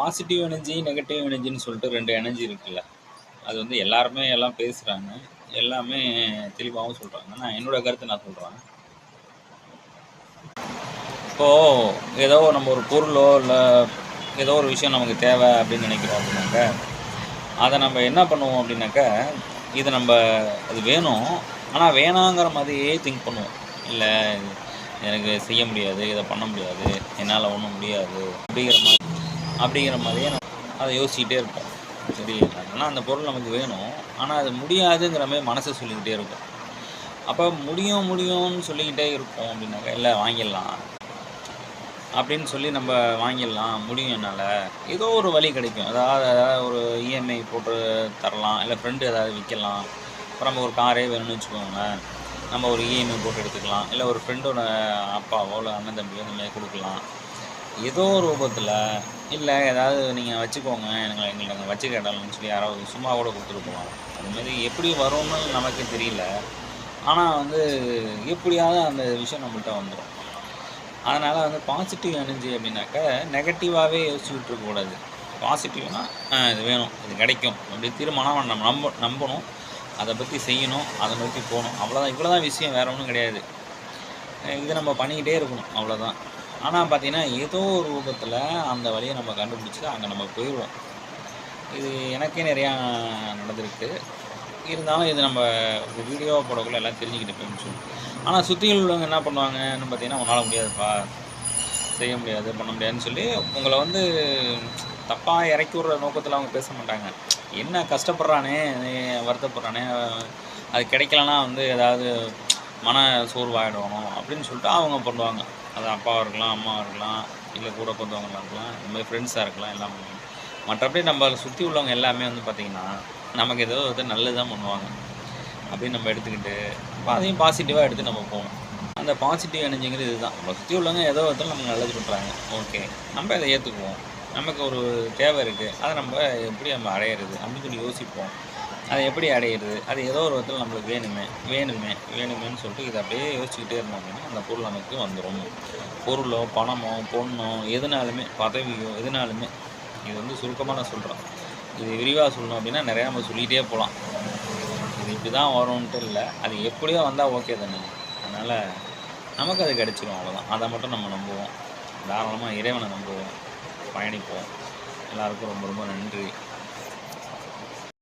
Positive energy, negative எனர்ஜின்னு சொல்லிட்டு 2 energy இருக்குல்ல. அது வந்து எல்லாருமே எல்லாம் பேசுறாங்க. எல்லாமே தெளிவாவும் சொல்றாங்க. நான் என்னோட கருத்த நான் சொல்றேன். இப்போ ஏதோ நம்ம ஒரு பொருளோ, இல்ல ஏதோ ஒரு விஷயம் நமக்கு தேவை அப்படின்னு நினைக்கிறோம் அப்படின்னாக்க, அத நம்ம என்ன பண்ணுவோம் அப்படின்னாக்க, இது நம்ப அது வேணும். ஆனா வேணாங்கிற மாதிரியே திங்க் பண்ணுவோம். இல்ல எனக்கு செய்ய முடியாது, இத பண்ண முடியாது, என்னால ஒண்ணும் முடியாது அப்படிங்கிற மாதிரியே நம்ம அத யோசிச்சுக்கிட்டே இருப்போம். சரி, ஆனா அந்த பொருள் நமக்கு வேணும். ஆனா அது முடியாதுங்கிற மாரி மனசு சொல்லிக்கிட்டே இருக்கும். அப்ப முடியும் முடியும்னு சொல்லிக்கிட்டே இருப்போம் அப்படின்னாக்கா, இல்ல வாங்கிடலாம் அப்படின்னு சொல்லி நம்ம வாங்கிடலாம், முடியும் என்னால. ஏதோ ஒரு வழி கிடைக்கும். ஏதாவது ஒரு இஎம்ஐ போட்டு தரலாம், இல்ல ஃப்ரெண்டு ஏதாவது விக்கலாம். இப்ப நம்ம ஒரு காரே வேணும்னு வச்சுக்கோங்களேன். நம்ம ஒரு இஎம்ஐ போட்டு எடுத்துக்கலாம். இல்ல ஒரு ஃப்ரெண்டோட அப்பாவோ, இல்ல அண்ணன் தம்பியோ இந்த மாரி குடுக்கலாம். ஏதோ ஒரு ரூபத்துல, இல்ல ஏதாவது நீங்க வச்சுக்கோங்க, எங்களுக்கு நாங்க வச்சுக்க இடம் இல்லன்னு சொல்லி யாராவது சும்மா கூட குடுத்துட்டு போலாம். அது மாரி எப்படி வரும்னு நமக்கு தெரியல. ஆனா வந்து எப்படியாவது அந்த விஷயம் நம்மள்ட்ட வந்துரும். அதனால வந்து பாசிட்டிவ் எனர்ஜி அப்படின்னாக்க, நெகட்டிவாவே யோசிச்சுக்கிட்டு இருக்கக்கூடாது. பாசிட்டிவ்னா, இது வேணும், இது கிடைக்கும் அப்படி தீர்மானமா நம்ம நம்பணும். அத பத்தி செய்யணும், அத நோக்கி போணும். அவ்வளோதான். இவ்வளோதான் விஷயம். வேற ஒண்ணும் கிடையாது. இத நம்ம பண்ணிக்கிட்டே இருக்கணும். அவ்வளோதான். ஆனா பார்த்தீங்கன்னா, ஏதோ ஒரு ரூபத்துல அந்த வழிய நம்ம கண்டுபிடிச்சு அங்க நம்ம போயிருவோம். இது எனக்கே நிறையா நடந்திருக்கு. இருந்தாலும் இது நம்ம ஒரு வீடியோவா போடக்குள்ள எல்லாம் தெரிஞ்சுக்கிட்டு போயிடும்னு சொல்லி. ஆனா சுத்தியில் உள்ளவங்க என்ன பண்ணுவாங்கன்னு பார்த்தீங்கன்னா, "உன்னால முடியாதுப்பா, செய்ய முடியாது, பண்ண முடியாதுன்னு" சொல்லி உங்கள வந்து தப்பா இறக்கி விடுற நோக்கத்துல அவங்க பேச மாட்டாங்க. என்ன கஷ்டப்படுறானே, வருத்தப்படுறானே, அது கிடைக்கலன்னா வந்து ஏதாவது மன சோர்வாயிடணும் அப்படின்னு சொல்லிட்டு அவங்க பண்ணுவாங்க. அது அப்பாவா இருக்கலாம், அம்மாவா இருக்கலாம், இல்ல கூட பிறந்தவங்களா இருக்கலாம், இந்த மாரி ஃப்ரெண்ட்ஸா இருக்கலாம், எல்லாம் பண்ணுவாங்க. மற்றபடி நம்மள சுத்தி உள்ளவங்க எல்லாமே வந்து பார்த்தீங்கன்னா, நமக்கு ஏதோ ஒரு நல்லது தான் பண்ணுவாங்க. அப்படின்னு நம்ம எடுத்துக்கிட்டு, அப்ப அதையும் பாசிட்டிவா எடுத்து நம்ம போணும். அந்த பாசிட்டிவ் எனர்ஜிங்கிறது இதுதான். நம்மள சுத்தி உள்ளவங்க ஏதோ ஒருத்தர் நமக்கு நல்லது பண்றாங்க. ஓகே. நம்ம அத ஏத்துக்குவோம். நமக்கு ஒரு தேவை இருக்கு. அத நம்ம எப்படி நம்ம அடையறது? அப்படின்னு சொல்லி யோசிப்போம். அத எப்படி அடையிறது? அது ஏதோ ஒரு விதத்துல நம்மளுக்கு வேணுமே, வேணுமே, வேணுமேன்னு சொல்லிட்டு இத அப்படியே யோசிச்சுக்கிட்டே இருந்தோம் அப்படின்னா, அந்த பொருள் நமக்கு வந்துரும். பொருளோ, பணமோ, பொண்ணோ, எதுனாலுமே, பதவியோ, எதுனாலுமே. இது வந்து சுருக்கமா நான் சொல்றேன். இது விரிவா சொல்லணும் அப்படின்னா, நிறையா நம்ம சொல்லிட்டே போலாம். இது இப்படிதான் வரும்ன்ட்டு இல்ல. அது எப்படியோ வந்தா ஓகே தானே. அதனால நமக்கு அது கிடைச்சிரும் அவ்வளோதான். அத மட்டும் நம்ம நம்புவோம். தாராளமா இறைவன நம்புவோம். பயணிப்போம். எல்லாருக்கும் ரொம்ப ரொம்ப நன்றி.